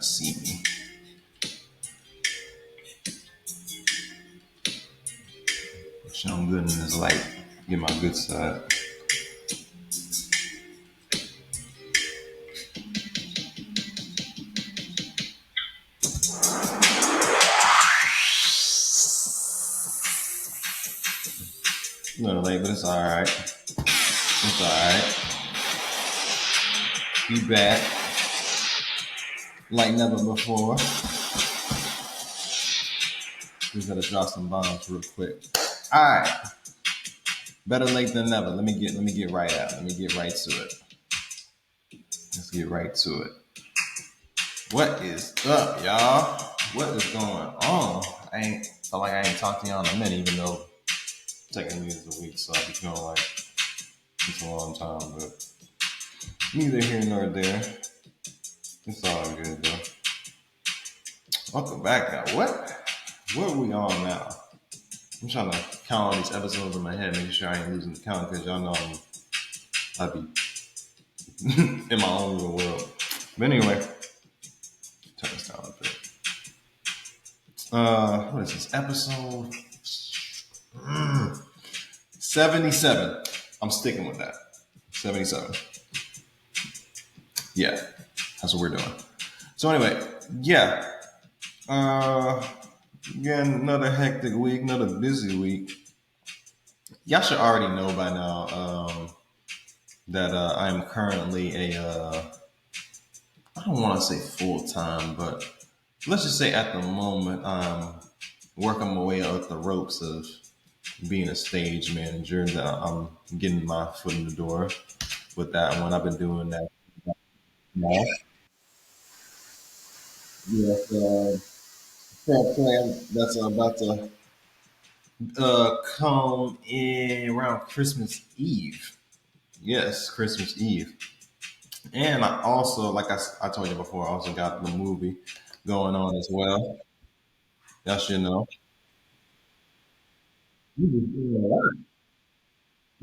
to see me. Show him good in this light. Get my good side. A little late, but it's alright. It's alright. Be back like never before. Just gotta drop some bombs real quick. Alright. Better late than never. Let me get right out. Let me get right to it. Let's get right to it. What is up, y'all? What is going on? I feel like I ain't talked to y'all in a minute, even though technically it's a week, so I be feeling like it's a long time, but neither here nor there. It's all good though. Welcome back now. What are we on now? I'm trying to count all these episodes in my head, making sure I ain't losing the count, because y'all know I'd be in my own little world. But anyway, turn this down a bit. What is this? Episode 77. I'm sticking with that. 77. Yeah, that's what we're doing. So anyway, yeah. Again, another hectic week, another busy week. Y'all should already know by now that I'm currently I don't want to say full time, but let's just say at the moment I'm working my way up the ropes of being a stage manager. That I'm getting my foot in the door with that one. I've been doing that now. Yes, plan that's about to come in around Christmas Eve. Yes, Christmas Eve. And I also, like I told you before, I also got the movie going on as well. Y'all should know. You've been doing a lot.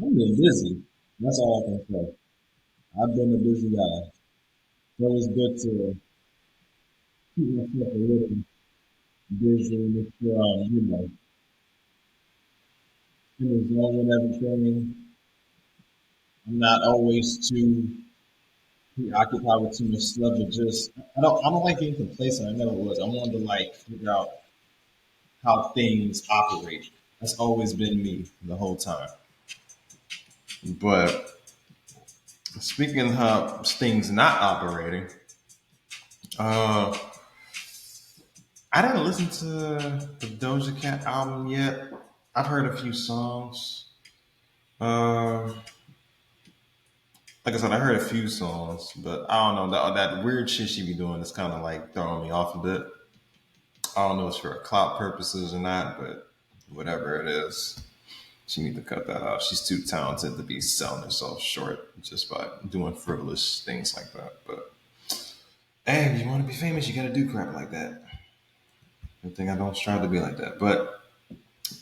I've been busy. That's all I can say. I've been a busy guy. So it's good to keep myself a little busy with, in the zone and everything. I'm not always too preoccupied with too much stuff, but just I don't like getting complacent. I never was. I wanted to like figure out how things operate. That's always been me the whole time. But speaking of how things not operating, uh, I didn't listen to the Doja Cat album yet. I've heard a few songs. Uh, like I said, I heard a few songs, but I don't know that weird shit she be doing is kind of like throwing me off a bit. I don't know if it's for clout purposes or not, but whatever it is, she need to cut that out. She's too talented to be selling herself short just by doing frivolous things like that. But hey, if you want to be famous, you got to do crap like that. Good thing I don't strive to be like that. But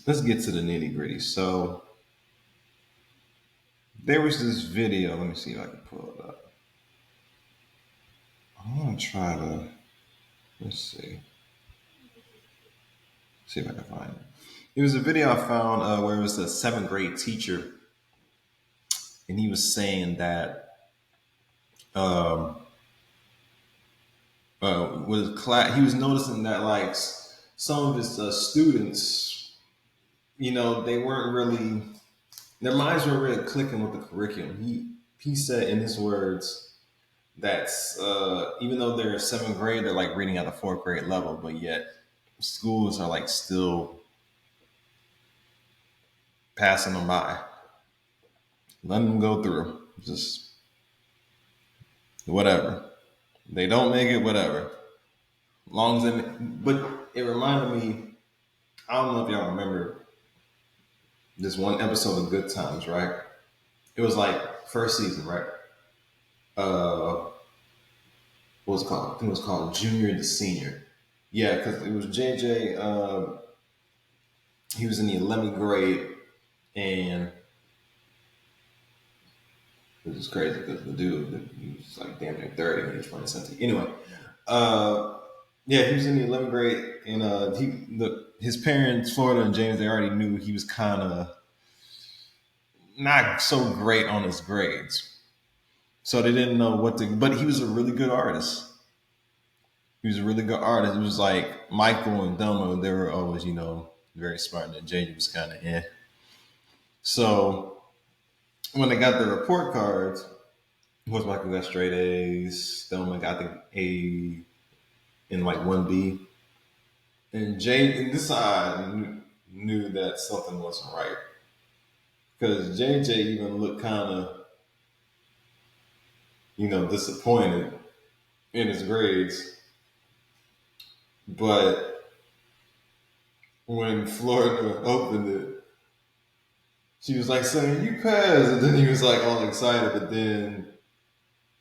let's get to the nitty gritty. So there was this video. Let me see if I can pull it up. I want to try to, let's see if I can find it. It was a video I found where it was a seventh grade teacher, and he was saying that um, with class, he was noticing that like some of his students, they weren't really, their minds weren't really clicking with the curriculum. He said in his words that even though they're seventh grade, they're like reading at the fourth grade level, but yet schools are like still passing them by, letting them go through, just whatever. They don't make it, whatever. Long as they, but it reminded me. I don't know if y'all remember this one episode of Good Times, right? It was like first season, right? What was it called? I think it was called Junior to Senior. Yeah, because it was JJ. He was in the 11th grade, and it was crazy because the dude, he was like damn near 30 when he was playing something. Anyway, Uh, yeah, he was in the 11th grade, and his parents, Florida and James, they already knew he was kind of not so great on his grades, so they didn't know what to. But he was a really good artist. He was a really good artist. It was like Michael and Delma; they were always, very smart, and James was kind of So when they got the report cards, was Michael got straight A's, Delma got the A in like 1B. And this I knew that something wasn't right because JJ even looked kind of, disappointed in his grades. But when Florida opened it, she was like saying, "You passed," and then he was like all excited. But then,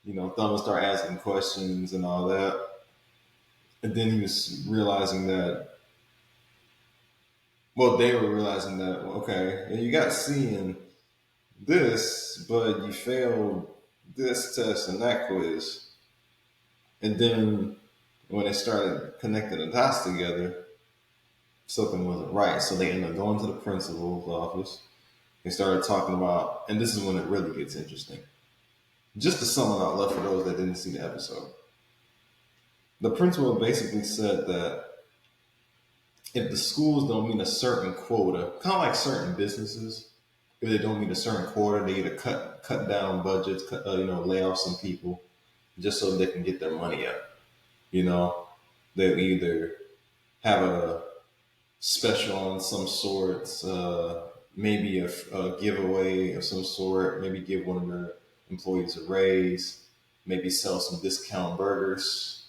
Thumb started asking questions and all that, and then he was realizing that. Well, they were realizing that okay, you got C in this, but you failed this test and that quiz. And then when they started connecting the dots together, something wasn't right. So they ended up going to the principal's office. They started talking about, and this is when it really gets interesting. Just to sum it up, left for those that didn't see the episode. The principal basically said that if the schools don't meet a certain quota, kind of like certain businesses, if they don't meet a certain quota, they either cut down budgets, lay off some people, just so they can get their money up. They'll either have a special on some sorts, maybe a giveaway of some sort, maybe give one of their employees a raise, maybe sell some discount burgers.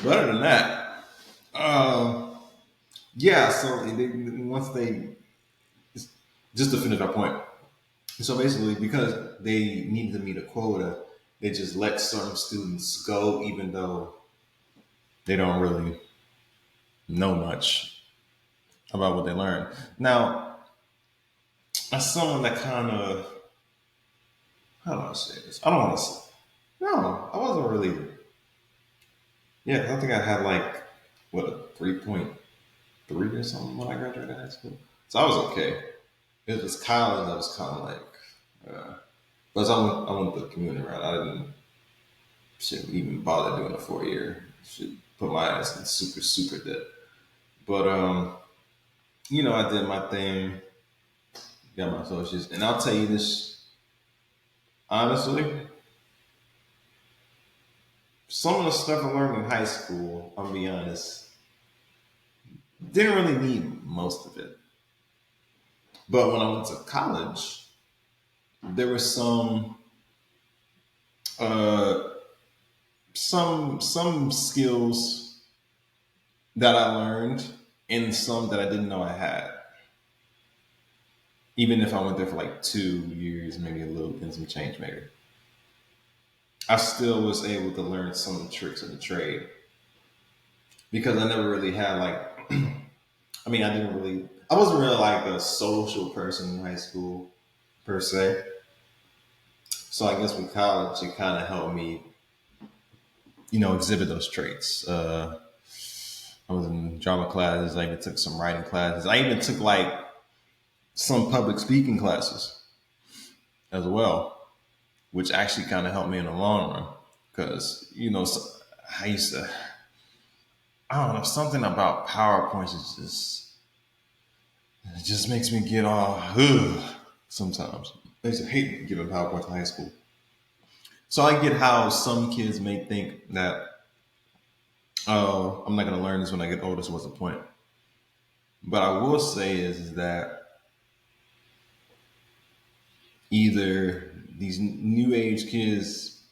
But other than that, yeah. So once they just to finish our point. So basically, because they needed to meet a quota, they just let certain students go, even though they don't really know much about what they learned. Now, as someone that kind of, how do I say this? I don't want to say, no, I wasn't really, yeah, 'cause I think I had like, what, a 3.3 or something when I graduated high school. So I was okay. It was college, I was kind of like, but I went the community route. I didn't even bother doing a 4 year. Should put my ass in super, super debt. But, I did my thing, got my associates. And I'll tell you this, honestly, some of the stuff I learned in high school, I'll be honest, didn't really need most of it. But when I went to college, there were uh, some skills that I learned and some that I didn't know I had. Even if I went there for like 2 years, maybe a little and some change maybe. I still was able to learn some tricks of the trade because I never really had like I wasn't really like a social person in high school per se. So I guess with college, it kind of helped me, exhibit those traits. I was in drama classes. I even took some writing classes. I even took like some public speaking classes as well, which actually kind of helped me in the long run. Because, I used to, I don't know, something about PowerPoints is it just makes me get all, ugh, sometimes. I used to hate giving PowerPoints in high school. So I get how some kids may think that, oh, I'm not going to learn this when I get older, so what's the point? But I will say is that either these new age kids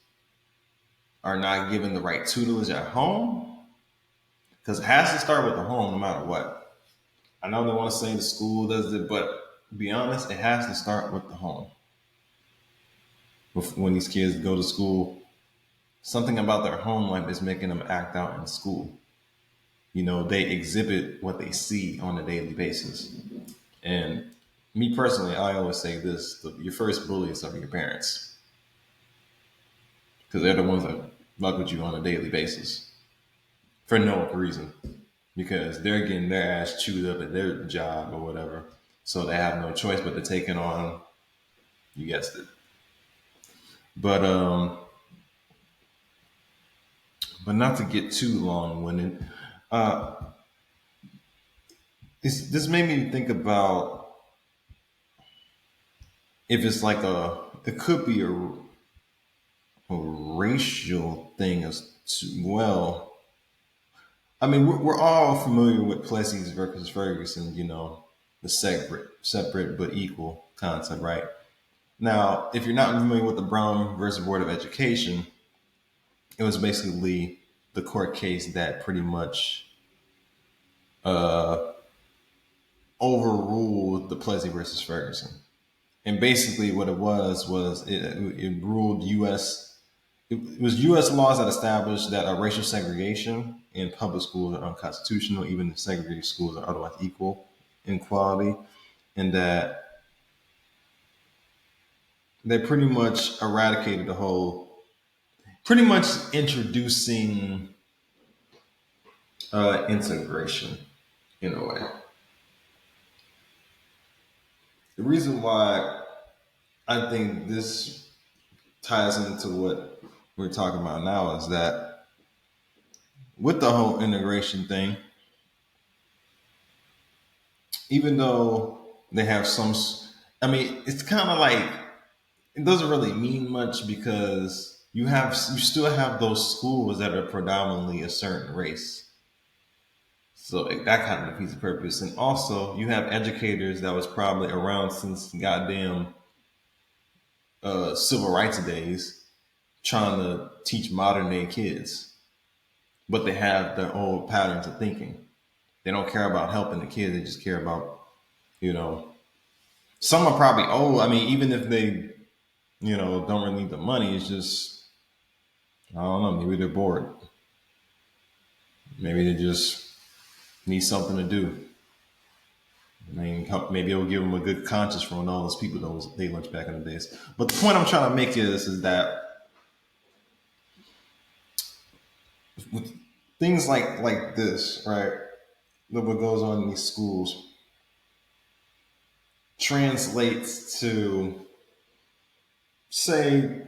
are not given the right tutelage at home, because it has to start with the home no matter what. I know they want to say the school does it, but to be honest, it has to start with the home. When these kids go to school, something about their home life is making them act out in school. They exhibit what they see on a daily basis. And me personally, I always say this: your first bullies are your parents. because they're the ones that fuck with you on a daily basis for no reason, because they're getting their ass chewed up at their job or whatever, so they have no choice but to take it on. You guessed it. But but not to get too long winded. Uh, this made me think about if it's like it could be a racial thing as well. I mean, we're all familiar with Plessis versus Ferguson, the separate but equal concept, right? Now, if you're not familiar with the Brown versus Board of Education, it was basically the court case that pretty much uh, overruled the Plessy versus Ferguson. And basically, what it was it ruled U.S. It was U.S. laws that established that racial segregation in public schools are unconstitutional, even if segregated schools are otherwise equal in quality, and that they pretty much eradicated the whole, pretty much introducing integration in a way. The reason why I think this ties into what we're talking about now is that with the whole integration thing, even though they have some, I mean, it's kind of like it doesn't really mean much because you still have those schools that are predominantly a certain race. So like, that kind of defeats the purpose. And also, you have educators that was probably around since goddamn civil rights days, trying to teach modern day kids, but they have their old patterns of thinking. They don't care about helping the kids; they just care about, you know. Some are probably old. I mean, even if they, don't really need the money, it's just I don't know. Maybe they're bored. Maybe they just need something to do. I mean, maybe it'll give them a good conscience from all those people that was they lunch back in the days. But the point I'm trying to make is that with things like this, right? That what goes on in these schools translates to say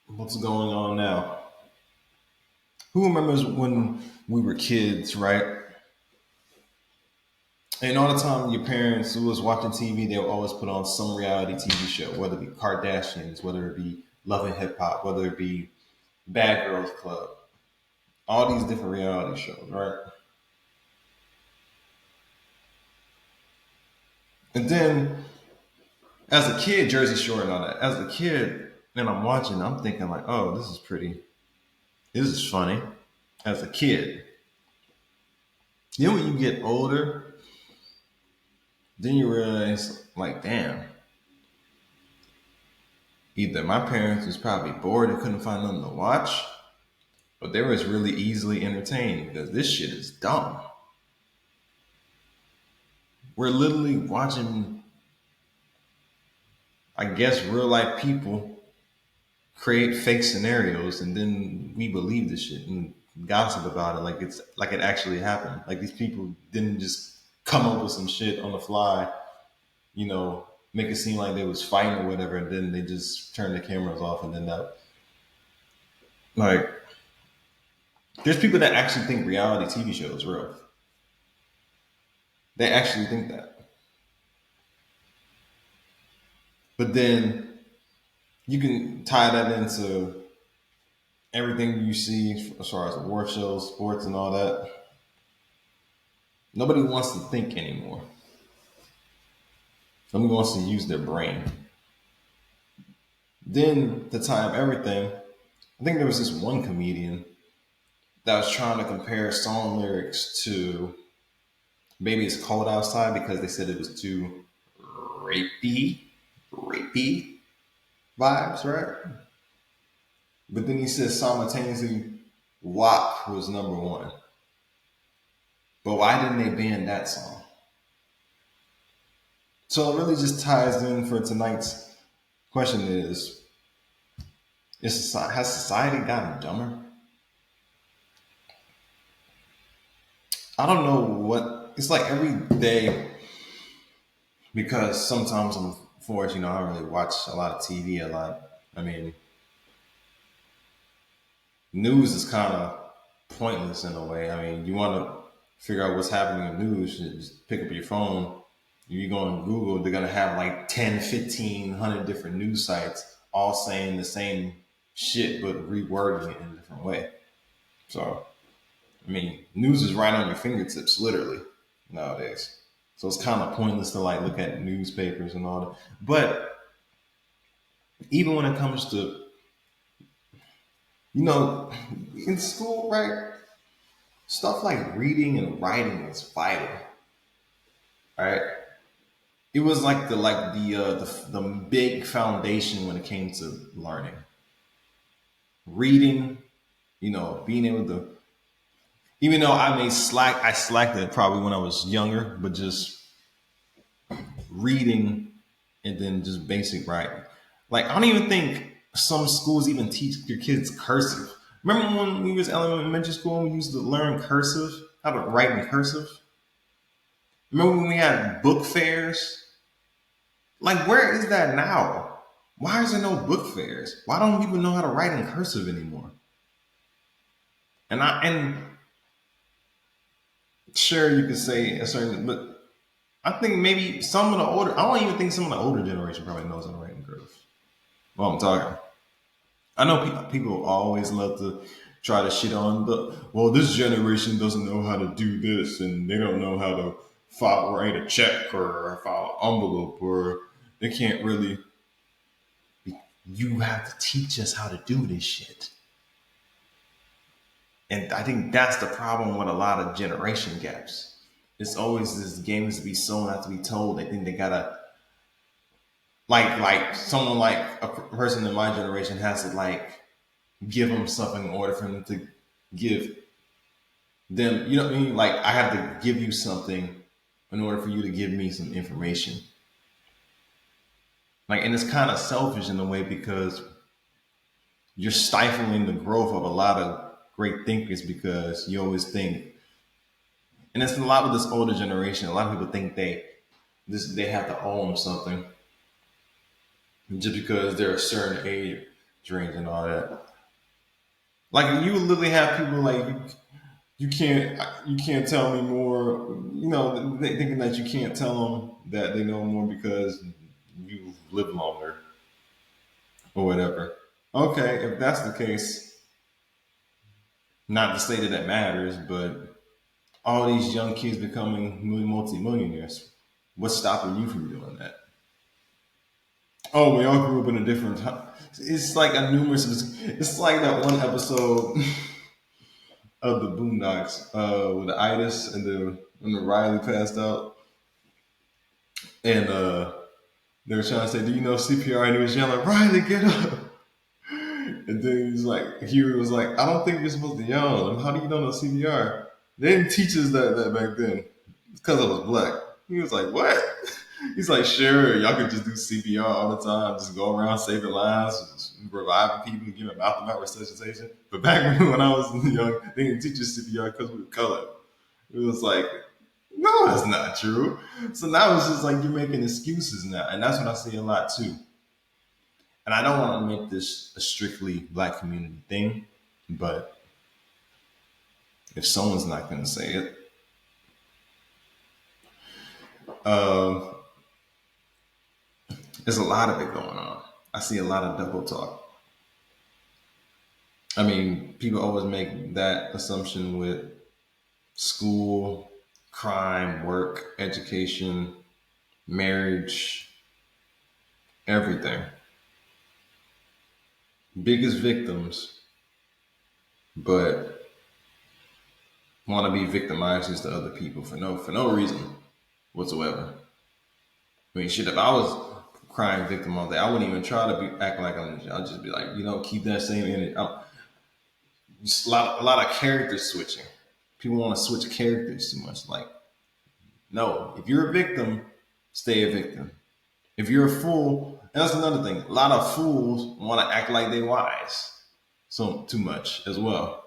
what's going on now. Who remembers when we were kids, right? And all the time, your parents who was watching TV, they would always put on some reality TV show, whether it be Kardashians, whether it be Love and Hip Hop, whether it be Bad Girls Club, all these different reality shows, right? And then as a kid, Jersey Shore and all that. As a kid, and I'm watching, I'm thinking like, oh, this is pretty. This is funny. As a kid, then when you get older, then you realize, like, damn, either my parents was probably bored and couldn't find nothing to watch, but they was really easily entertained because this shit is dumb. We're literally watching, I guess, real life people create fake scenarios, and then we believe this shit and gossip about it like it's like it actually happened. Like these people didn't just come up with some shit on the fly, make it seem like they was fighting or whatever, and then they just turn the cameras off, and then that, like, there's people that actually think reality TV shows real. They actually think that, but then you can tie that into everything you see as far as award shows, sports, and all that. Nobody wants to think anymore. Nobody wants to use their brain. Then to tie up everything, I think there was this one comedian that was trying to compare song lyrics to "Baby It's Cold Outside" because they said it was too rapey vibes, right? But then he says simultaneously, WAP was number one. But why didn't they ban that song? So it really just ties in for tonight's question is Has society gotten dumber? I don't know what it's like every day because sometimes I'm forced, I don't really watch a lot of TV a lot. I mean, news is kind of pointless in a way. I mean, you want to figure out what's happening in the news, you just pick up your phone. You go on Google, they're going to have like 10, 15, 100 different news sites all saying the same shit, but rewording it in a different way. So, I mean, news is right on your fingertips, literally, nowadays. So it's kind of pointless to like look at newspapers and all that. But even when it comes to, you know, in school, right? Stuff like reading and writing is vital, right? It was like the big foundation when it came to learning, reading. Being able to, even though I slacked it probably when I was younger, but just reading and then just basic writing. Like I don't even think some schools even teach your kids cursive. Remember when we was elementary school, we used to learn cursive, how to write in cursive. Remember when we had book fairs? Like, where is that now? Why is there no book fairs? Why don't people know how to write in cursive anymore? And sure you could say a certain, but I think maybe some of the older. I don't even think some of the older generation probably knows how to write in cursive. Well, I'm talking. I know people always love to try to shit on the. Well, this generation doesn't know how to do this, and they don't know how to write a check or file an envelope, or they can't really. You have to teach us how to do this shit. And I think that's the problem with a lot of generation gaps. It's always this game is to be sold, not to be told. They think they gotta like someone like a person in my generation has to like give them something in order for them to give them. You know what I mean? Like I have to give you something in order for you to give me some information. Like, and it's kind of selfish in a way because you're stifling the growth of a lot of great thinkers because you always think, and it's a lot with this older generation. A lot of people think they have to own something just because they're a certain age range and all that. Like you literally have people like you can't tell me more. They thinking that you can't tell them that they know more because you live longer or whatever. Okay, if that's the case, not to say that it matters, but all these young kids becoming multi-millionaires. What's stopping you from doing that? Oh, we all grew up in a different time. It's like a numerous. It's like that one episode of the Boondocks with the itis and the when the Riley passed out, and they were trying to say, "Do you know CPR?" And he was yelling, "Riley, get up!" And then he's like, Huey was like, "I don't think you're supposed to yell. And how do you know CPR?" They didn't teach us that back then. It's because I was black. He was like, "What?" He's like, "Sure, y'all could just do CPR all the time, just go around saving lives, just reviving people, giving mouth-to-mouth resuscitation." But back when I was young, they didn't teach us CPR because we were colored. It was like, no, that's not true. So now it's just like you're making excuses now, and that's what I see a lot too. And I don't want to make this a strictly black community thing, but if someone's not going to say it, uh, there's a lot of it going on. I see a lot of double talk. I mean, people always make that assumption with school, crime, work, education, marriage, everything. Biggest victims, but want to be victimizers to other people for no reason whatsoever. I mean, shit. If I was a crime victim all day, I wouldn't even try to be acting like I'm. I'll just be like, keep that same energy. Just a lot of character switching. People want to switch characters too much. Like, no, if you're a victim, stay a victim. If you're a fool, And that's another thing. A lot of fools want to act like they wise. So too much as well.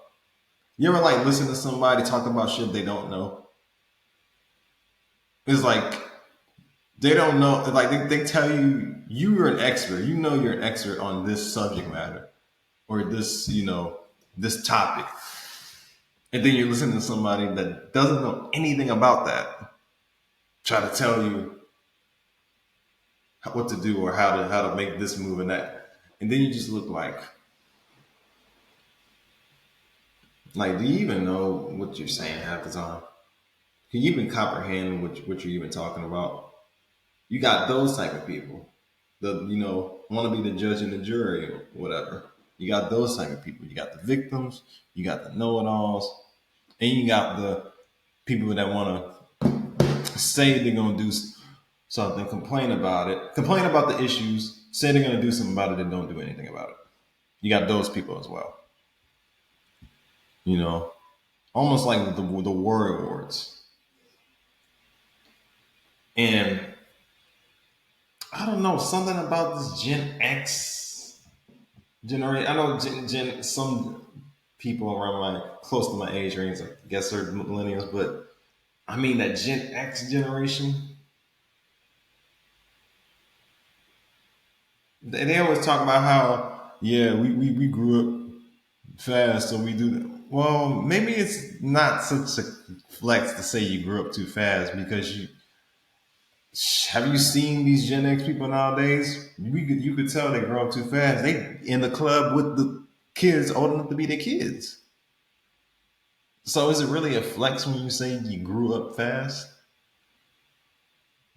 You ever like listen to somebody talk about shit they don't know? It's like they don't know. Like they tell you you're an expert. You know you're an expert on this subject matter or this, this topic. And then you listen to somebody that doesn't know anything about that try to tell you what to do or how to make this move and that. And then you just look like, do you even know what you're saying half the time? Can you even comprehend what you're even talking about? You got those type of people. Want to be the judge and the jury or whatever. You got those type of people. You got the victims, you got the know-it-alls, and you got the people that want to say they're gonna do something, complain about it, complain about the issues, say they're gonna do something about it, and don't do anything about it. You got those people as well. You know, almost like the war awards. And I don't know, something about this Gen X generation. I know some people around close to my age range, I guess are millennials, but I mean that Gen X generation, they always talk about how, yeah, we grew up fast, so we do that. Well, maybe it's not such a flex to say you grew up too fast because have you seen these Gen X people nowadays? You could tell they grow up too fast. They in the club with the kids old enough to be their kids. So is it really a flex when you say you grew up fast?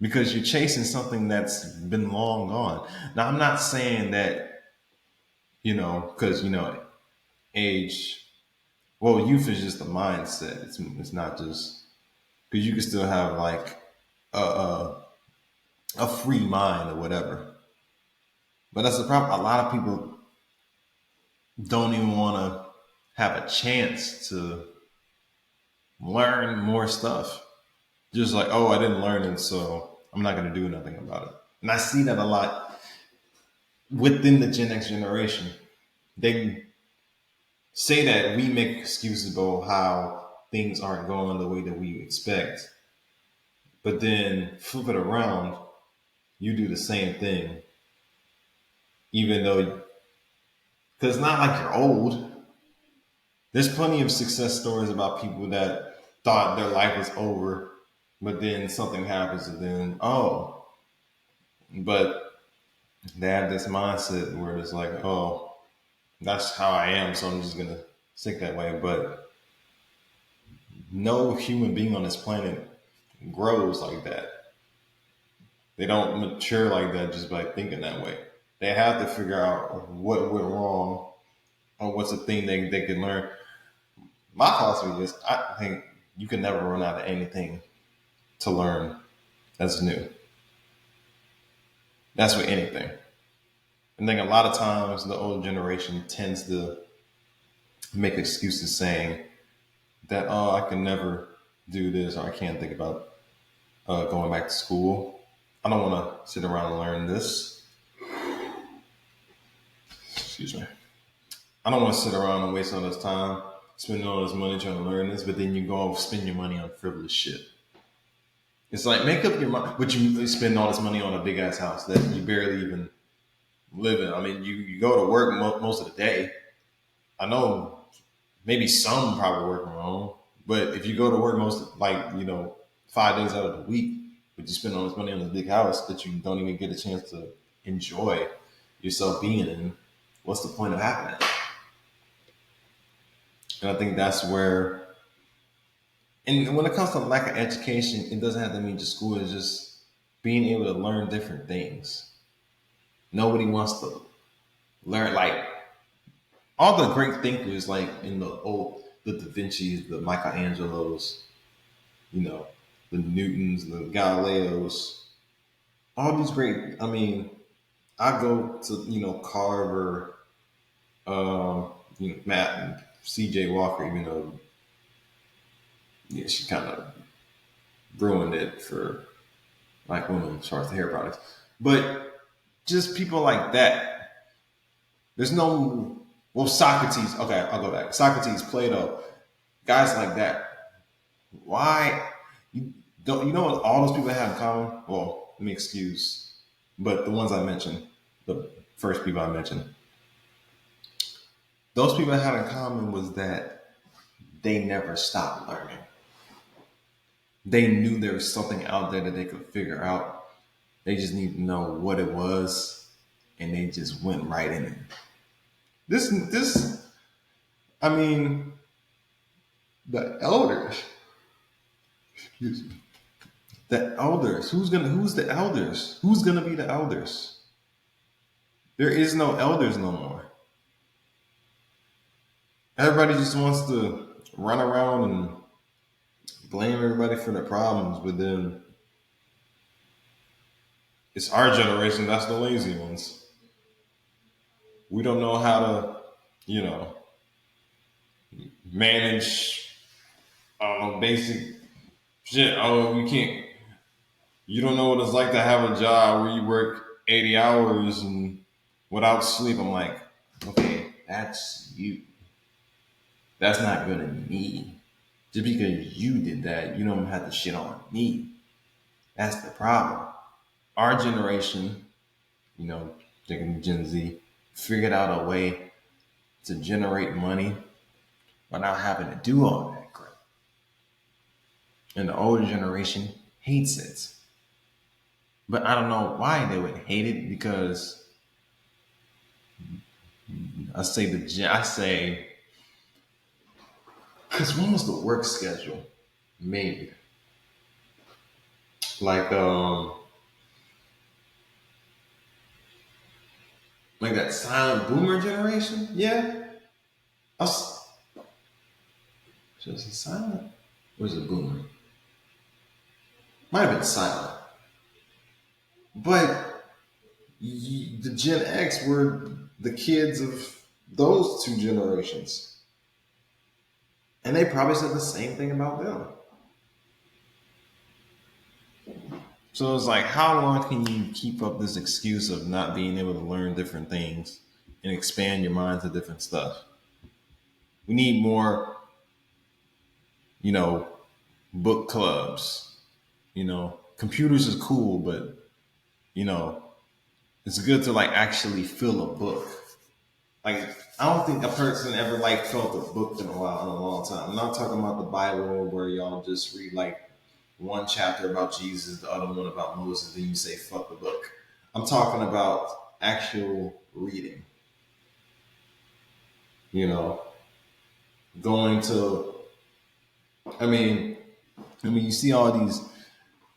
Because you're chasing something that's been long gone. Now I'm not saying that, because age. Well, youth is just a mindset. It's not just because you can still have like a, a free mind or whatever. But that's the problem. A lot of people don't even want to have a chance to learn more stuff. Just like, oh, I didn't learn it, so I'm not going to do nothing about it. And I see that a lot within the Gen X generation. They say that we make excuses about how things aren't going the way that we expect. But then flip it around, you do the same thing, even though, because it's not like you're old. There's plenty of success stories about people that thought their life was over, but then something happens and then, oh, but they have this mindset where it's like, oh, that's how I am, so I'm just going to stick that way. But no human being on this planet grows like that. They don't mature like that just by thinking that way. They have to figure out what went wrong or what's the thing they can learn. My philosophy is I think you can never run out of anything to learn that's new. That's with anything. I think a lot of times the older generation tends to make excuses saying that, oh, I can never do this or I can't think about going back to school. I don't want to sit around and learn this. Excuse me. I don't want to sit around and waste all this time spending all this money trying to learn this, but then you go and spend your money on frivolous shit. It's like make up your mind, but you spend all this money on a big ass house that you barely even live in. I mean, you go to work most of the day. I know maybe some probably work from home, but if you go to work 5 days out of the week, but you spend all this money on this big house that you don't even get a chance to enjoy yourself being in, what's the point of having it? And I think that's where, and when it comes to lack of education, it doesn't have to mean just school. It's just being able to learn different things. Nobody wants to learn like all the great thinkers, like in the Da Vinci's, the Michelangelos, you know, the Newtons, the Galileos, all these great. I mean, I go to Carver, Matt and C.J. Walker, even though she kind of ruined it for black women as far as the hair products. But Just people like that. There's no, well, Socrates. Okay, I'll go back. Socrates, Plato, guys like that. Why? You don't, you know what all those people have in common? Well, let me excuse, but the ones I mentioned, the first people I mentioned, those people had in common was that they never stopped learning. They knew there was something out there that they could figure out. They just need to know what it was, and they just went right in it. This, I mean, the elders, excuse me, the elders. Who's the elders? Who's gonna be the elders? There is no elders no more. Everybody just wants to run around and blame everybody for their problems, but then it's our generation that's the lazy ones. We don't know how to, you know, manage basic shit. Oh, you can't. You don't know what it's like to have a job where you work 80 hours and without sleep. I'm like, okay, that's you. That's not good in me. Just because you did that, you don't have to shit on me. That's the problem. Our generation, you know, thinking Gen Z, figured out a way to generate money without having to do all that crap. And the older generation hates it. But I don't know why they would hate it because I say because when was the work schedule made? Like like that silent boomer generation? Yeah. Us so is it silent? Or is it boomer? Might have been silent. But the Gen X were the kids of those two generations. And they probably said the same thing about them. So it's like, how long can you keep up this excuse of not being able to learn different things and expand your mind to different stuff? We need more, you know, book clubs. You know, computers is cool, but you know, it's good to like actually feel a book. Like, I don't think a person ever like felt a book in a while, in a long time. I'm not talking about the Bible where y'all just read like one chapter about Jesus, the other one about Moses, then you say fuck the book. I'm talking about actual reading. You know, going to. I mean, you see all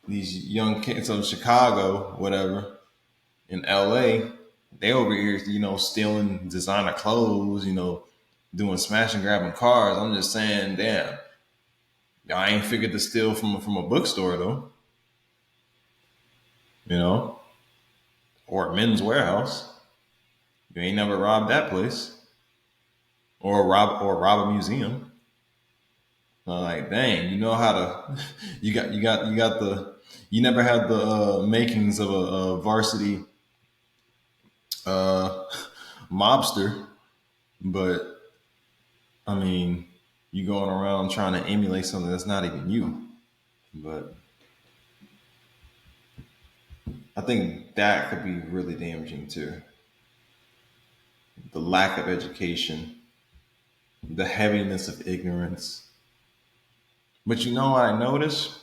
these young kids from Chicago, whatever, in LA, they over here, you know, stealing designer clothes, you know, doing smash and grabbing cars. I'm just saying, damn, y'all ain't figured to steal from a bookstore though, you know, or a men's warehouse. You ain't never robbed that place, or rob a museum. So like, dang, you know how to, you got the, you never had the makings of a varsity uh, mobster, but I mean, you going around trying to emulate something that's not even you. But I think that could be really damaging too. The lack of education, the heaviness of ignorance. But you know what I noticed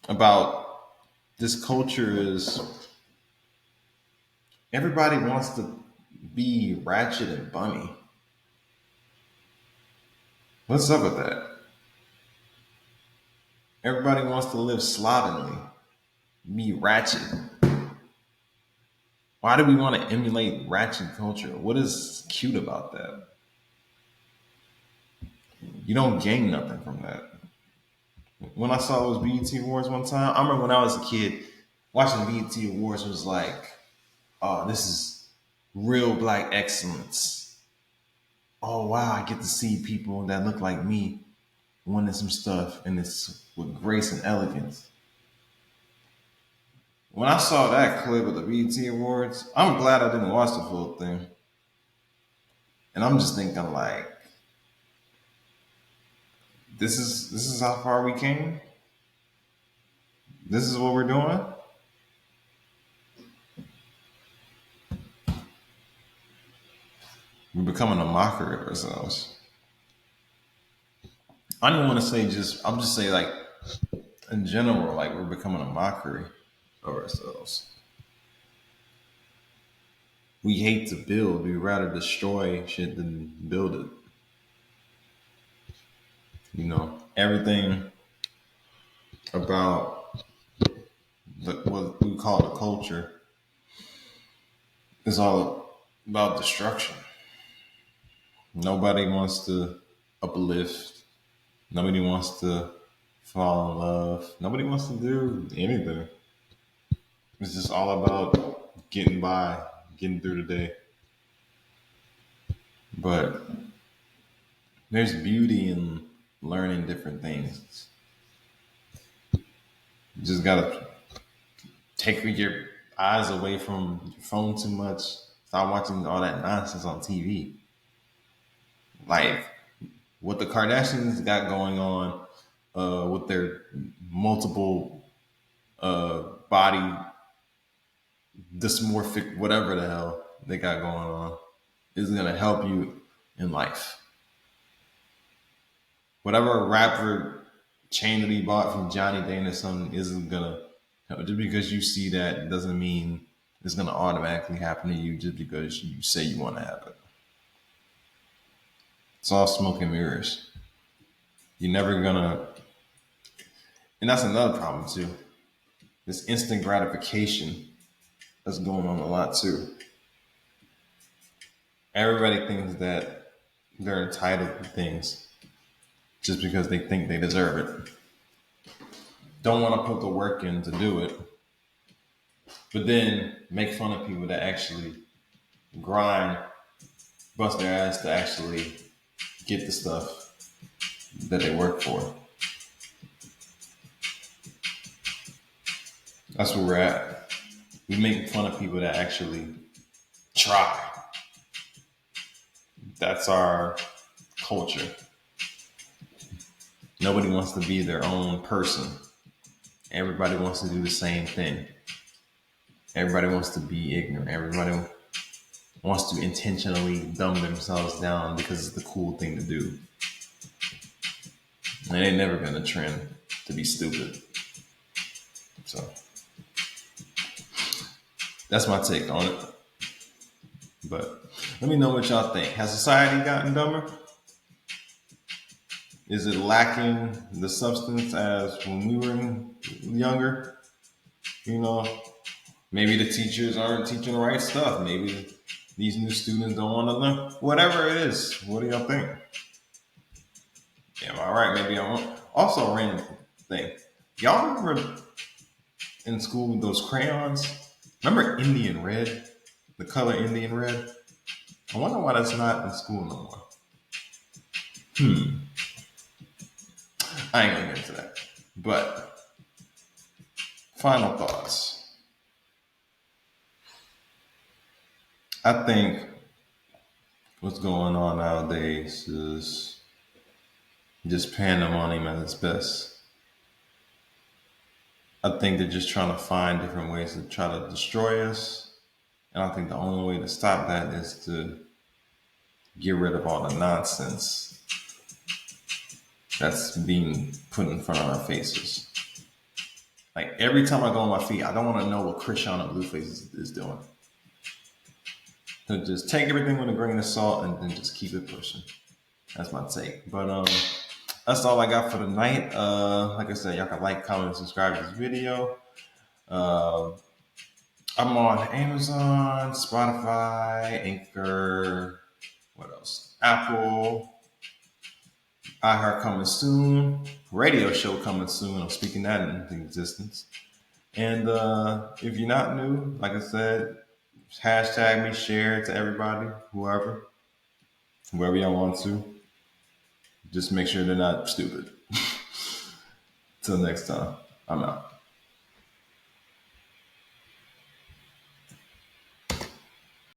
about this culture is everybody wants to be ratchet and bunny. What's up with that? Everybody wants to live slovenly, be ratchet. Why do we want to emulate ratchet culture? What is cute about that? You don't gain nothing from that. When I saw those BET Awards one time, I remember when I was a kid, watching BET Awards was like, oh, this is real black excellence. Oh wow, I get to see people that look like me winning some stuff and it's with grace and elegance. when I saw that clip of the BET Awards, I'm glad I didn't watch the full thing. And I'm just thinking like, this is how far we came. This is what we're doing. We're becoming a mockery of ourselves. I don't want to say just. I'm just saying like in general, like we're becoming a mockery of ourselves. We hate to build. We rather destroy shit than build it. Everything about what we call the culture is all about destruction. Nobody wants to uplift. Nobody wants to fall in love. Nobody wants to do anything. It's just all about getting by, getting through the day. But there's beauty in learning different things. You just gotta take your eyes away from your phone too much. Stop watching all that nonsense on TV. Like what the Kardashians got going on with their multiple body dysmorphic, whatever the hell they got going on, is gonna help you in life. Whatever rapper chain that he bought from Johnny Dane or something isn't gonna help. Just because you see that doesn't mean it's gonna automatically happen to you just because you say you want to have it. It's all smoke and mirrors. You're never gonna, and that's another problem too. This instant gratification that's going on a lot too. Everybody thinks that they're entitled to things just because they think they deserve it. Don't want to put the work in to do it, but then make fun of people that actually grind, bust their ass to actually get the stuff that they work for. That's where we're at. We make fun of people that actually try. That's our culture. Nobody wants to be their own person. Everybody wants to do the same thing. Everybody wants to be ignorant. Everybody wants to intentionally dumb themselves down because it's the cool thing to do. And it ain't never been a trend to be stupid. So that's my take on it. But let me know what y'all think. Has society gotten dumber? Is it lacking the substance as when we were younger? Maybe the teachers aren't teaching the right stuff. Maybe these new students don't want to learn. Whatever it is, what do y'all think? Am I right? Maybe I won't. Also, a random thing. Y'all remember in school with those crayons? Remember Indian Red? The color Indian Red? I wonder why that's not in school no more. I ain't gonna get into that. But final thoughts. I think what's going on nowadays is just pandemonium at its best. I think they're just trying to find different ways to try to destroy us. And I think the only way to stop that is to get rid of all the nonsense that's being put in front of our faces. Like every time I go on my feet, I don't want to know what Christiana Blueface is doing. So just take everything with a grain of salt and then just keep it pushing. That's my take. But that's all I got for tonight. Like I said, y'all can like, comment, and subscribe to this video. I'm on Amazon, Spotify, Anchor, what else? Apple, iHeart coming soon, radio show coming soon. I'm speaking that into existence. And if you're not new, like I said, hashtag me, share it to everybody, whoever y'all want to. Just make sure they're not stupid. Till next time, I'm out.